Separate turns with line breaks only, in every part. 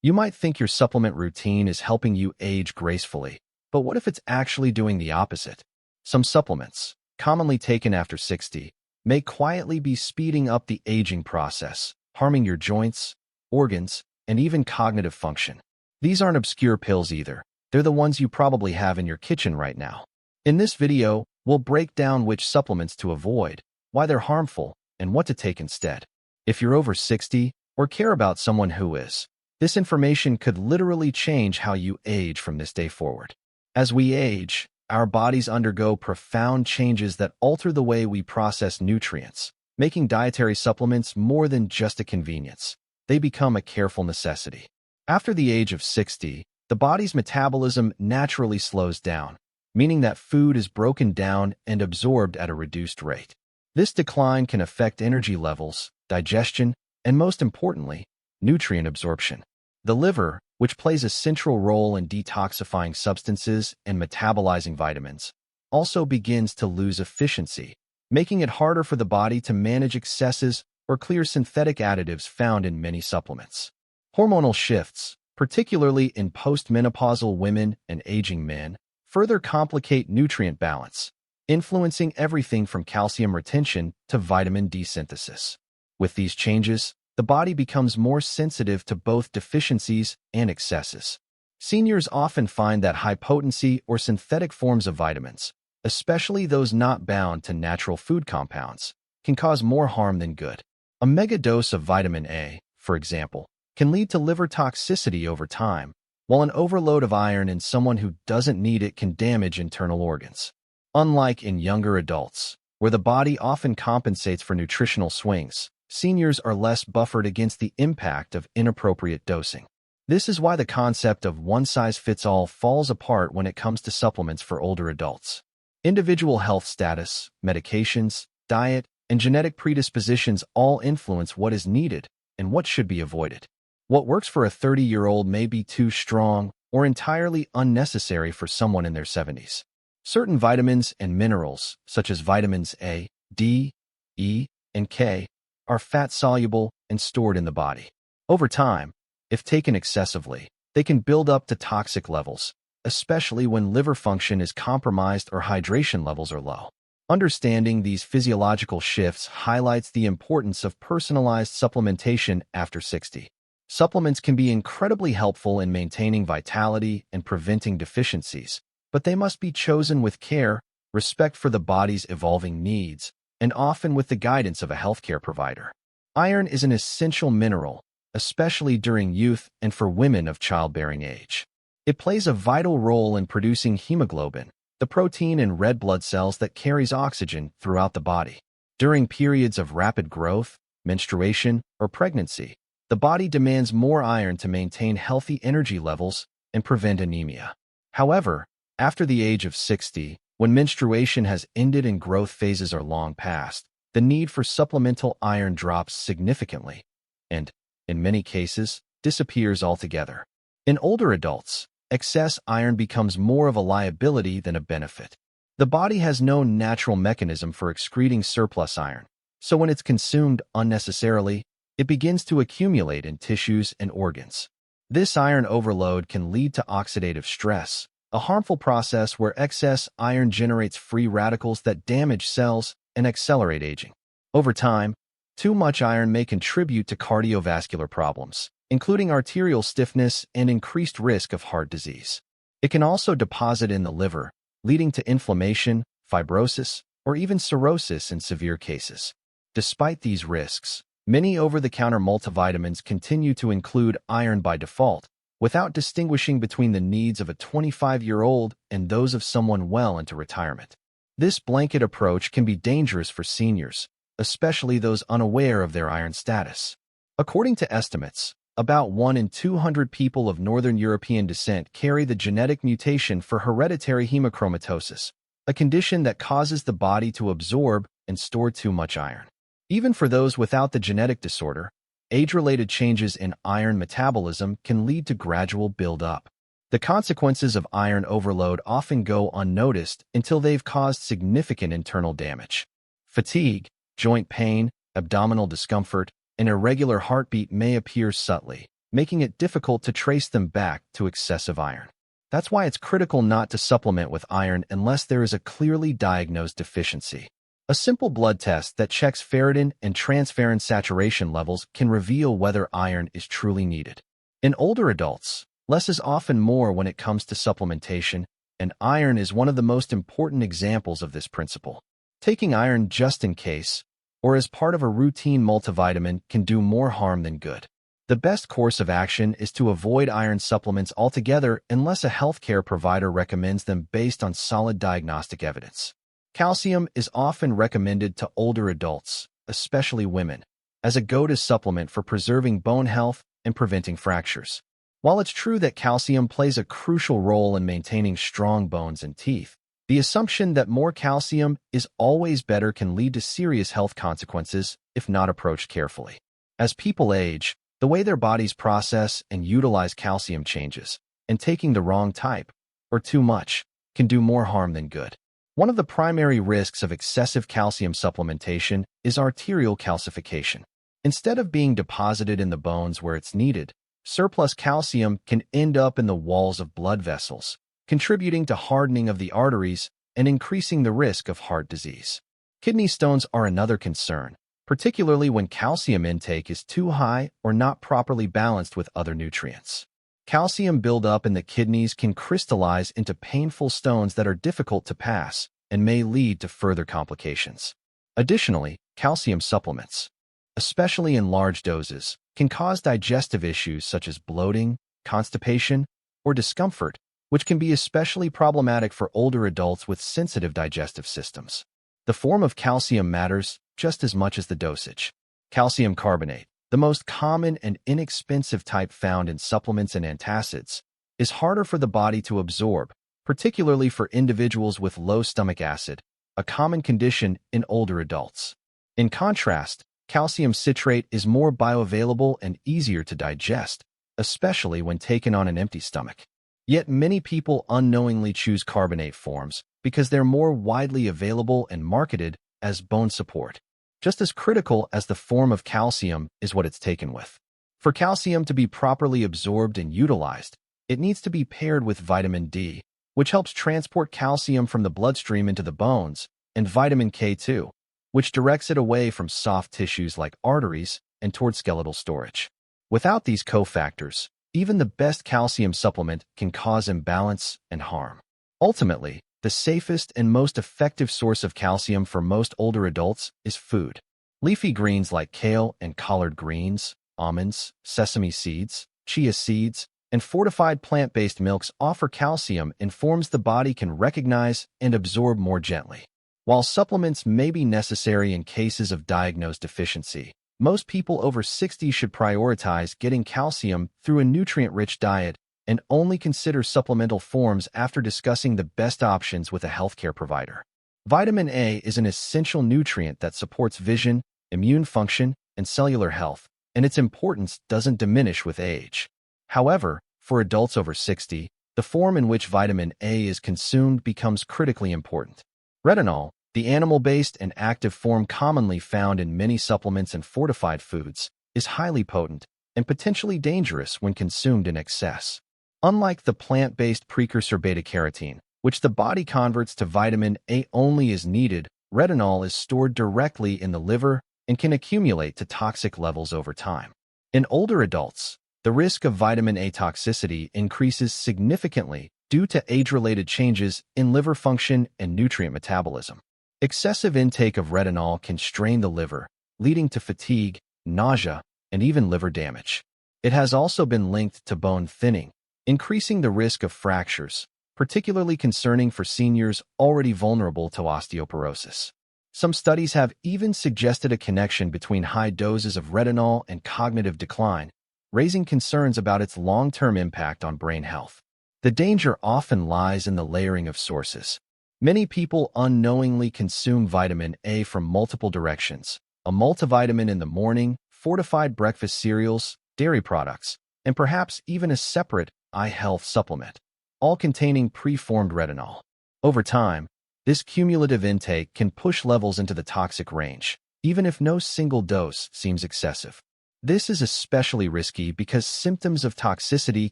You might think your supplement routine is helping you age gracefully, but what if it's actually doing the opposite? Some supplements, commonly taken after 60, may quietly be speeding up the aging process, harming your joints, organs, and even cognitive function. These aren't obscure pills either. They're the ones you probably have in your kitchen right now. In this video, we'll break down which supplements to avoid, why they're harmful, and what to take instead. If you're over 60 or care about someone who is, this information could literally change how you age from this day forward. As we age, our bodies undergo profound changes that alter the way we process nutrients, making dietary supplements more than just a convenience. They become a careful necessity. After the age of 60, the body's metabolism naturally slows down, meaning that food is broken down and absorbed at a reduced rate. This decline can affect energy levels, digestion, and most importantly, nutrient absorption. The liver, which plays a central role in detoxifying substances and metabolizing vitamins, also begins to lose efficiency, making it harder for the body to manage excesses or clear synthetic additives found in many supplements. Hormonal shifts, particularly in postmenopausal women and aging men, further complicate nutrient balance, influencing everything from calcium retention to vitamin D synthesis. With these changes, the body becomes more sensitive to both deficiencies and excesses. Seniors often find that high-potency or synthetic forms of vitamins, especially those not bound to natural food compounds, can cause more harm than good. A mega dose of vitamin A, for example, can lead to liver toxicity over time, while an overload of iron in someone who doesn't need it can damage internal organs. Unlike in younger adults, where the body often compensates for nutritional swings, seniors are less buffered against the impact of inappropriate dosing. This is why the concept of one-size-fits-all falls apart when it comes to supplements for older adults. Individual health status, medications, diet, and genetic predispositions all influence what is needed and what should be avoided. What works for a 30-year-old may be too strong or entirely unnecessary for someone in their 70s. Certain vitamins and minerals, such as vitamins A, D, E, and K, are fat-soluble and stored in the body. Over time, if taken excessively, they can build up to toxic levels, especially when liver function is compromised or hydration levels are low. Understanding these physiological shifts highlights the importance of personalized supplementation after 60. Supplements can be incredibly helpful in maintaining vitality and preventing deficiencies, but they must be chosen with care, respect for the body's evolving needs, and often with the guidance of a healthcare provider. Iron is an essential mineral, especially during youth and for women of childbearing age. It plays a vital role in producing hemoglobin, the protein in red blood cells that carries oxygen throughout the body. During periods of rapid growth, menstruation, or pregnancy, the body demands more iron to maintain healthy energy levels and prevent anemia. However, after the age of 60, when menstruation has ended and growth phases are long past, the need for supplemental iron drops significantly and, in many cases, disappears altogether. In older adults, excess iron becomes more of a liability than a benefit. The body has no natural mechanism for excreting surplus iron, so when it's consumed unnecessarily, it begins to accumulate in tissues and organs. This iron overload can lead to oxidative stress, a harmful process where excess iron generates free radicals that damage cells and accelerate aging. Over time, too much iron may contribute to cardiovascular problems, including arterial stiffness and increased risk of heart disease. It can also deposit in the liver, leading to inflammation, fibrosis, or even cirrhosis in severe cases. Despite these risks, many over-the-counter multivitamins continue to include iron by default, without distinguishing between the needs of a 25-year-old and those of someone well into retirement. This blanket approach can be dangerous for seniors, especially those unaware of their iron status. According to estimates, about 1 in 200 people of Northern European descent carry the genetic mutation for hereditary hemochromatosis, a condition that causes the body to absorb and store too much iron. Even for those without the genetic disorder, age-related changes in iron metabolism can lead to gradual build-up. The consequences of iron overload often go unnoticed until they've caused significant internal damage. Fatigue, joint pain, abdominal discomfort, and irregular heartbeat may appear subtly, making it difficult to trace them back to excessive iron. That's why it's critical not to supplement with iron unless there is a clearly diagnosed deficiency. A simple blood test that checks ferritin and transferrin saturation levels can reveal whether iron is truly needed. In older adults, less is often more when it comes to supplementation, and iron is one of the most important examples of this principle. Taking iron just in case, or as part of a routine multivitamin, can do more harm than good. The best course of action is to avoid iron supplements altogether unless a healthcare provider recommends them based on solid diagnostic evidence. Calcium is often recommended to older adults, especially women, as a go-to supplement for preserving bone health and preventing fractures. While it's true that calcium plays a crucial role in maintaining strong bones and teeth, the assumption that more calcium is always better can lead to serious health consequences if not approached carefully. As people age, the way their bodies process and utilize calcium changes, and taking the wrong type, or too much, can do more harm than good. One of the primary risks of excessive calcium supplementation is arterial calcification. Instead of being deposited in the bones where it's needed, surplus calcium can end up in the walls of blood vessels, contributing to hardening of the arteries and increasing the risk of heart disease. Kidney stones are another concern, particularly when calcium intake is too high or not properly balanced with other nutrients. Calcium buildup in the kidneys can crystallize into painful stones that are difficult to pass and may lead to further complications. Additionally, calcium supplements, especially in large doses, can cause digestive issues such as bloating, constipation, or discomfort, which can be especially problematic for older adults with sensitive digestive systems. The form of calcium matters just as much as the dosage. Calcium carbonate, the most common and inexpensive type found in supplements and antacids, is harder for the body to absorb, particularly for individuals with low stomach acid, a common condition in older adults. In contrast, calcium citrate is more bioavailable and easier to digest, especially when taken on an empty stomach. Yet many people unknowingly choose carbonate forms because they're more widely available and marketed as bone support. Just as critical as the form of calcium is what it's taken with. For calcium to be properly absorbed and utilized, it needs to be paired with vitamin D, which helps transport calcium from the bloodstream into the bones, and vitamin K2, which directs it away from soft tissues like arteries and toward skeletal storage. Without these cofactors, even the best calcium supplement can cause imbalance and harm. Ultimately, the safest and most effective source of calcium for most older adults is food. Leafy greens like kale and collard greens, almonds, sesame seeds, chia seeds, and fortified plant-based milks offer calcium in forms the body can recognize and absorb more gently. While supplements may be necessary in cases of diagnosed deficiency, most people over 60 should prioritize getting calcium through a nutrient-rich diet and only consider supplemental forms after discussing the best options with a healthcare provider. Vitamin A is an essential nutrient that supports vision, immune function, and cellular health, and its importance doesn't diminish with age. However, for adults over 60, the form in which vitamin A is consumed becomes critically important. Retinol, the animal-based and active form commonly found in many supplements and fortified foods, is highly potent and potentially dangerous when consumed in excess. Unlike the plant-based precursor beta-carotene, which the body converts to vitamin A only as needed, retinol is stored directly in the liver and can accumulate to toxic levels over time. In older adults, the risk of vitamin A toxicity increases significantly due to age-related changes in liver function and nutrient metabolism. Excessive intake of retinol can strain the liver, leading to fatigue, nausea, and even liver damage. It has also been linked to bone thinning, increasing the risk of fractures, particularly concerning for seniors already vulnerable to osteoporosis. Some studies have even suggested a connection between high doses of retinol and cognitive decline, raising concerns about its long-term impact on brain health. The danger often lies in the layering of sources. Many people unknowingly consume vitamin A from multiple directions: a multivitamin in the morning, fortified breakfast cereals, dairy products, and perhaps even a separate eye health supplement, all containing preformed retinol. Over time, this cumulative intake can push levels into the toxic range, even if no single dose seems excessive. This is especially risky because symptoms of toxicity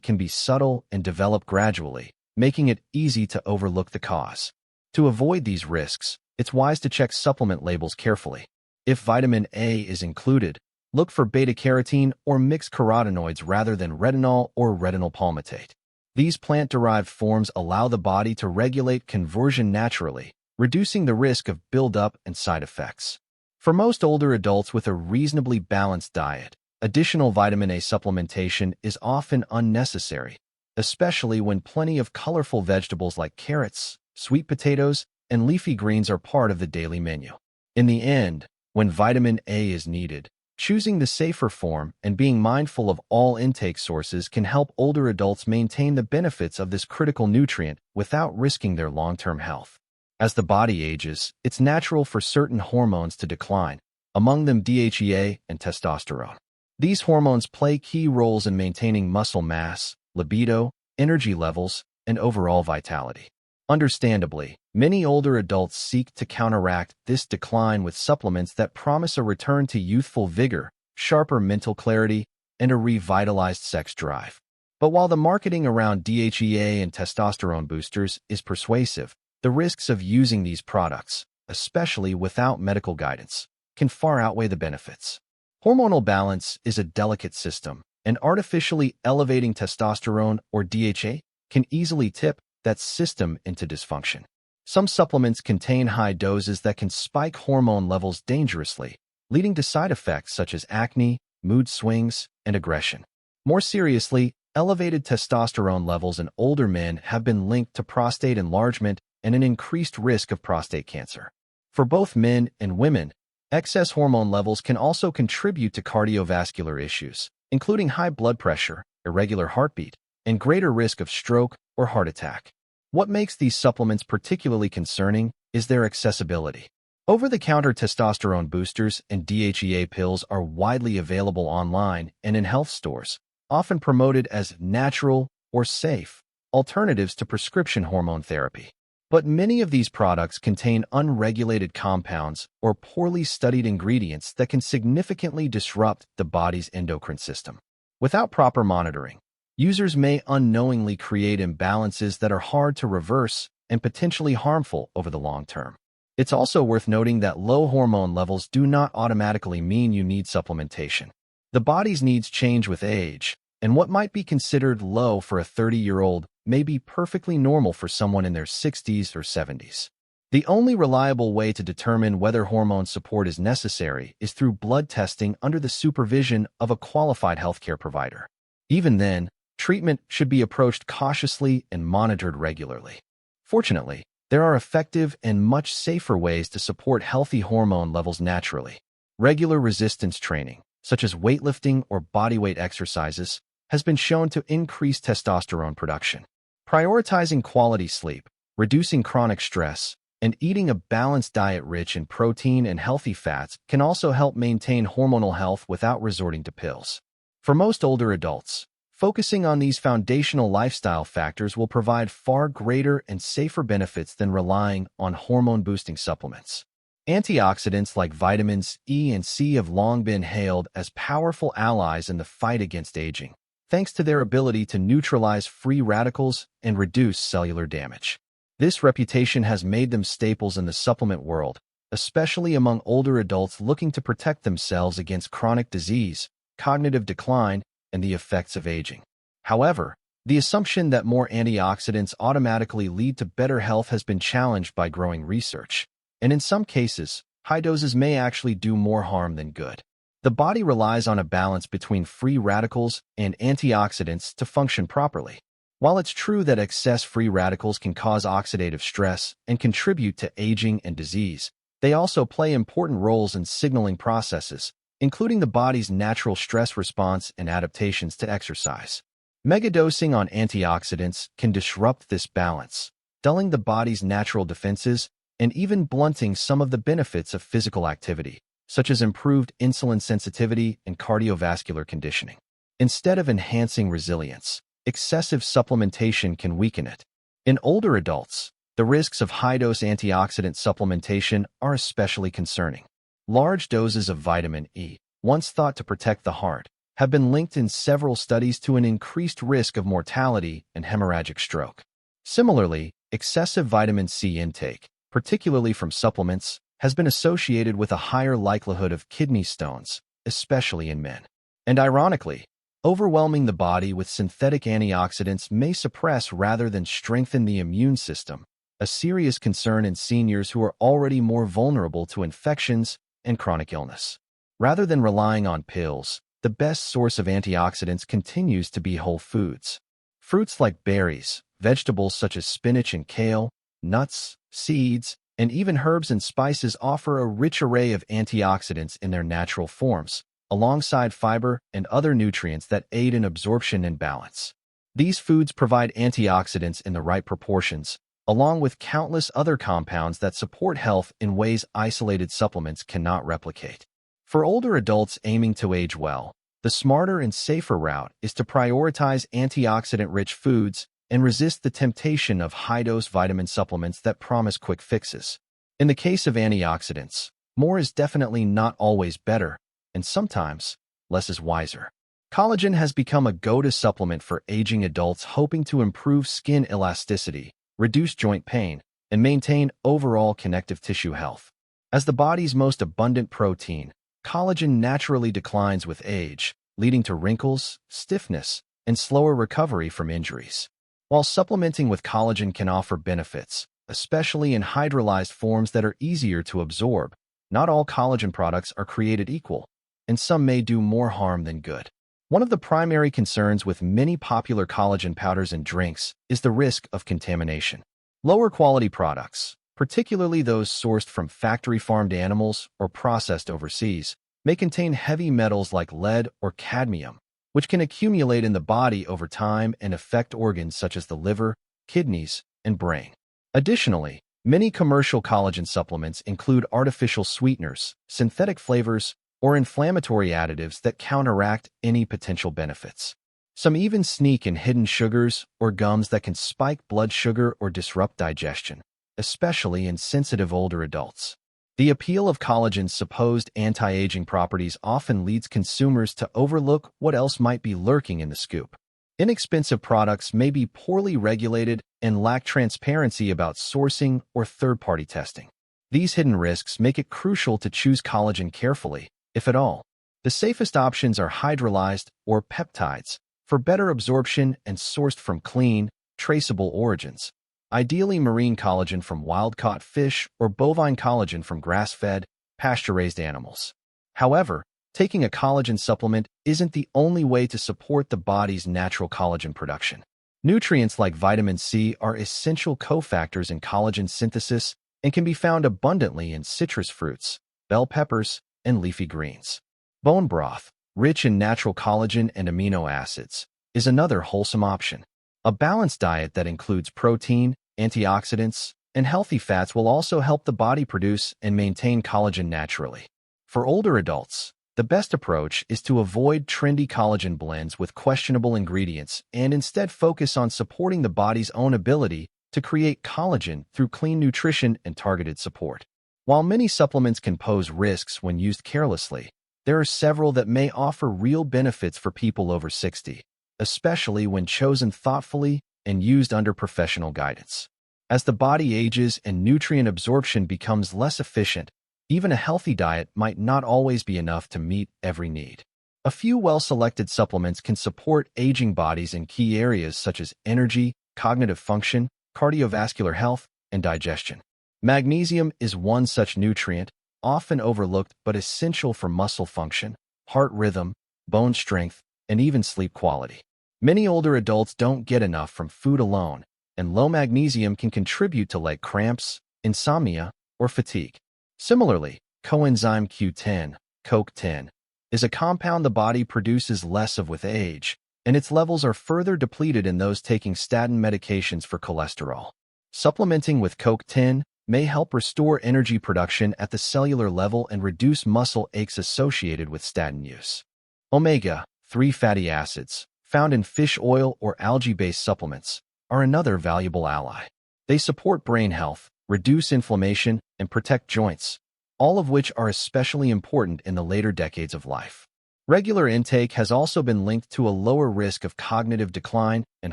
can be subtle and develop gradually, making it easy to overlook the cause. To avoid these risks, it's wise to check supplement labels carefully. If vitamin A is included, look for beta-carotene or mixed carotenoids rather than retinol or retinol palmitate. These plant-derived forms allow the body to regulate conversion naturally, reducing the risk of buildup and side effects. For most older adults with a reasonably balanced diet, additional vitamin A supplementation is often unnecessary, especially when plenty of colorful vegetables like carrots, sweet potatoes, and leafy greens are part of the daily menu. In the end, when vitamin A is needed, choosing the safer form and being mindful of all intake sources can help older adults maintain the benefits of this critical nutrient without risking their long-term health. As the body ages, it's natural for certain hormones to decline, among them DHEA and testosterone. These hormones play key roles in maintaining muscle mass, libido, energy levels, and overall vitality. Understandably, many older adults seek to counteract this decline with supplements that promise a return to youthful vigor, sharper mental clarity, and a revitalized sex drive. But while the marketing around DHEA and testosterone boosters is persuasive, the risks of using these products, especially without medical guidance, can far outweigh the benefits. Hormonal balance is a delicate system, and artificially elevating testosterone or DHA can easily tip that system into dysfunction. Some supplements contain high doses that can spike hormone levels dangerously, leading to side effects such as acne, mood swings, and aggression. More seriously, elevated testosterone levels in older men have been linked to prostate enlargement and an increased risk of prostate cancer. For both men and women, excess hormone levels can also contribute to cardiovascular issues, including high blood pressure, irregular heartbeat, and greater risk of stroke or heart attack. What makes these supplements particularly concerning is their accessibility. Over-the-counter testosterone boosters and DHEA pills are widely available online and in health stores, often promoted as natural or safe alternatives to prescription hormone therapy. But many of these products contain unregulated compounds or poorly studied ingredients that can significantly disrupt the body's endocrine system. Without proper monitoring, users may unknowingly create imbalances that are hard to reverse and potentially harmful over the long term. It's also worth noting that low hormone levels do not automatically mean you need supplementation. The body's needs change with age, and what might be considered low for a 30-year-old may be perfectly normal for someone in their 60s or 70s. The only reliable way to determine whether hormone support is necessary is through blood testing under the supervision of a qualified healthcare provider. Even then, treatment should be approached cautiously and monitored regularly. Fortunately, there are effective and much safer ways to support healthy hormone levels naturally. Regular resistance training, such as weightlifting or bodyweight exercises, has been shown to increase testosterone production. Prioritizing quality sleep, reducing chronic stress, and eating a balanced diet rich in protein and healthy fats can also help maintain hormonal health without resorting to pills. For most older adults, focusing on these foundational lifestyle factors will provide far greater and safer benefits than relying on hormone-boosting supplements. Antioxidants like vitamins E and C have long been hailed as powerful allies in the fight against aging, thanks to their ability to neutralize free radicals and reduce cellular damage. This reputation has made them staples in the supplement world, especially among older adults looking to protect themselves against chronic disease, cognitive decline, and the effects of aging. However, the assumption that more antioxidants automatically lead to better health has been challenged by growing research, and in some cases, high doses may actually do more harm than good. The body relies on a balance between free radicals and antioxidants to function properly. While it's true that excess free radicals can cause oxidative stress and contribute to aging and disease, they also play important roles in signaling processes, including the body's natural stress response and adaptations to exercise. Megadosing on antioxidants can disrupt this balance, dulling the body's natural defenses and even blunting some of the benefits of physical activity, such as improved insulin sensitivity and cardiovascular conditioning. Instead of enhancing resilience, excessive supplementation can weaken it. In older adults, the risks of high-dose antioxidant supplementation are especially concerning. Large doses of vitamin E, once thought to protect the heart, have been linked in several studies to an increased risk of mortality and hemorrhagic stroke. Similarly, excessive vitamin C intake, particularly from supplements, has been associated with a higher likelihood of kidney stones, especially in men. And ironically, overwhelming the body with synthetic antioxidants may suppress rather than strengthen the immune system, a serious concern in seniors who are already more vulnerable to infections and chronic illness. Rather than relying on pills, the best source of antioxidants continues to be whole foods. Fruits like berries, vegetables such as spinach and kale, nuts, seeds, and even herbs and spices offer a rich array of antioxidants in their natural forms, alongside fiber and other nutrients that aid in absorption and balance. These foods provide antioxidants in the right proportions, along with countless other compounds that support health in ways isolated supplements cannot replicate. For older adults aiming to age well, the smarter and safer route is to prioritize antioxidant-rich foods and resist the temptation of high-dose vitamin supplements that promise quick fixes. In the case of antioxidants, more is definitely not always better, and sometimes, less is wiser. Collagen has become a go-to supplement for aging adults hoping to improve skin elasticity, reduce joint pain, and maintain overall connective tissue health. As the body's most abundant protein, collagen naturally declines with age, leading to wrinkles, stiffness, and slower recovery from injuries. While supplementing with collagen can offer benefits, especially in hydrolyzed forms that are easier to absorb, not all collagen products are created equal, and some may do more harm than good. One of the primary concerns with many popular collagen powders and drinks is the risk of contamination. Lower quality products, particularly those sourced from factory-farmed animals or processed overseas, may contain heavy metals like lead or cadmium, which can accumulate in the body over time and affect organs such as the liver, kidneys, and brain. Additionally, many commercial collagen supplements include artificial sweeteners, synthetic flavors, or inflammatory additives that counteract any potential benefits. Some even sneak in hidden sugars or gums that can spike blood sugar or disrupt digestion, especially in sensitive older adults. The appeal of collagen's supposed anti-aging properties often leads consumers to overlook what else might be lurking in the scoop. Inexpensive products may be poorly regulated and lack transparency about sourcing or third-party testing. These hidden risks make it crucial to choose collagen carefully, if at all. The safest options are hydrolyzed or peptides, for better absorption and sourced from clean, traceable origins. Ideally marine collagen from wild-caught fish or bovine collagen from grass-fed, pasture-raised animals. However, taking a collagen supplement isn't the only way to support the body's natural collagen production. Nutrients like vitamin C are essential cofactors in collagen synthesis and can be found abundantly in citrus fruits, bell peppers, and leafy greens. Bone broth, rich in natural collagen and amino acids, is another wholesome option. A balanced diet that includes protein, antioxidants, and healthy fats will also help the body produce and maintain collagen naturally. For older adults, the best approach is to avoid trendy collagen blends with questionable ingredients and instead focus on supporting the body's own ability to create collagen through clean nutrition and targeted support. While many supplements can pose risks when used carelessly, there are several that may offer real benefits for people over 60, especially when chosen thoughtfully and used under professional guidance. As the body ages and nutrient absorption becomes less efficient, even a healthy diet might not always be enough to meet every need. A few well-selected supplements can support aging bodies in key areas such as energy, cognitive function, cardiovascular health, and digestion. Magnesium is one such nutrient, often overlooked but essential for muscle function, heart rhythm, bone strength, and even sleep quality. Many older adults don't get enough from food alone, and low magnesium can contribute to leg cramps, insomnia, or fatigue. Similarly, coenzyme Q10, CoQ10, is a compound the body produces less of with age, and its levels are further depleted in those taking statin medications for cholesterol. Supplementing with CoQ10 may help restore energy production at the cellular level and reduce muscle aches associated with statin use. Omega-3 fatty acids, found in fish oil or algae-based supplements, are another valuable ally. They support brain health, reduce inflammation, and protect joints. all of which are especially important in the later decades of life. Regular intake has also been linked to a lower risk of cognitive decline and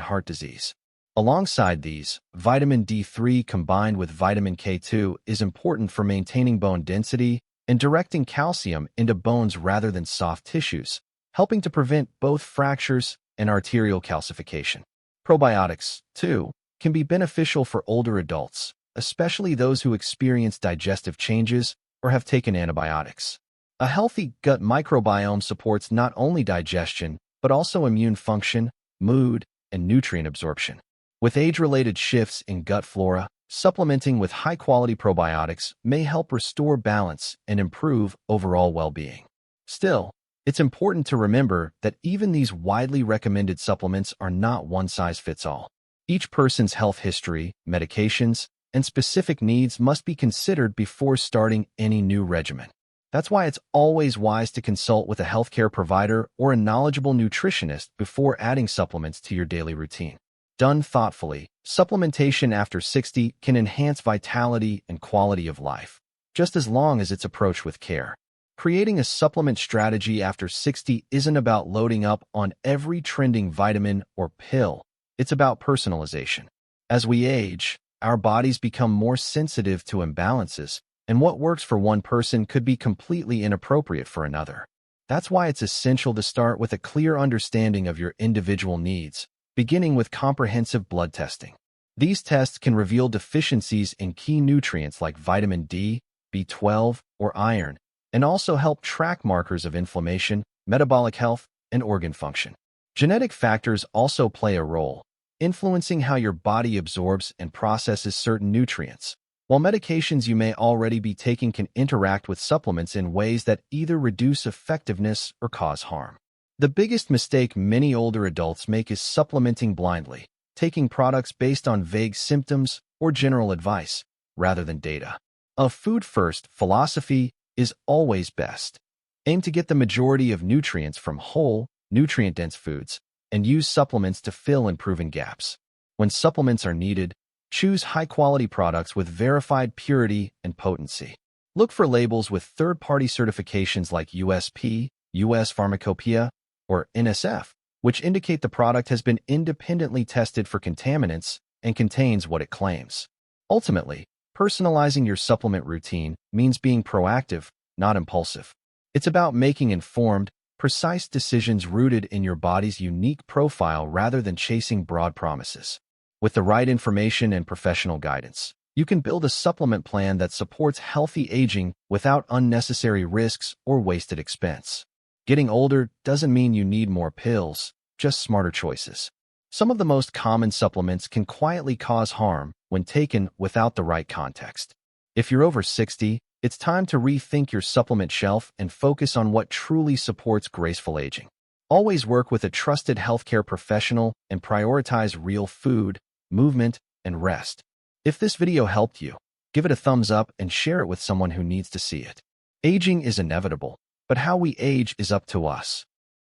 heart disease. Alongside these, vitamin D3 combined with vitamin K2 is important for maintaining bone density and directing calcium into bones rather than soft tissues, helping to prevent both fractures and arterial calcification. Probiotics, too, can be beneficial for older adults, especially those who experience digestive changes or have taken antibiotics. A healthy gut microbiome supports not only digestion, but also immune function, mood, and nutrient absorption. With age-related shifts in gut flora, supplementing with high-quality probiotics may help restore balance and improve overall well-being. Still, it's important to remember that even these widely recommended supplements are not one-size-fits-all. Each person's health history, medications, and specific needs must be considered before starting any new regimen. That's why it's always wise to consult with a healthcare provider or a knowledgeable nutritionist before adding supplements to your daily routine. Done thoughtfully, supplementation after 60 can enhance vitality and quality of life, just as long as it's approached with care. Creating a supplement strategy after 60 isn't about loading up on every trending vitamin or pill. It's about personalization. As we age, our bodies become more sensitive to imbalances, and what works for one person could be completely inappropriate for another. That's why it's essential to start with a clear understanding of your individual needs, beginning with comprehensive blood testing. These tests can reveal deficiencies in key nutrients like vitamin D, B12, or iron, and also help track markers of inflammation, metabolic health, and organ function. Genetic factors also play a role, influencing how your body absorbs and processes certain nutrients, while medications you may already be taking can interact with supplements in ways that either reduce effectiveness or cause harm. The biggest mistake many older adults make is supplementing blindly, taking products based on vague symptoms or general advice, rather than data. A food-first philosophy is always best. Aim to get the majority of nutrients from whole, nutrient-dense foods, and use supplements to fill in proven gaps. When supplements are needed, choose high-quality products with verified purity and potency. Look for labels with third-party certifications like USP, US Pharmacopeia, or NSF, which indicate the product has been independently tested for contaminants and contains what it claims. Ultimately, personalizing your supplement routine means being proactive, not impulsive. It's about making informed, precise decisions rooted in your body's unique profile rather than chasing broad promises. With the right information and professional guidance, you can build a supplement plan that supports healthy aging without unnecessary risks or wasted expense. Getting older doesn't mean you need more pills, just smarter choices. Some of the most common supplements can quietly cause harm when taken without the right context. If you're over 60, it's time to rethink your supplement shelf and focus on what truly supports graceful aging. Always work with a trusted healthcare professional and prioritize real food, movement, and rest. If this video helped you, give it a thumbs up and share it with someone who needs to see it. Aging is inevitable, but how we age is up to us.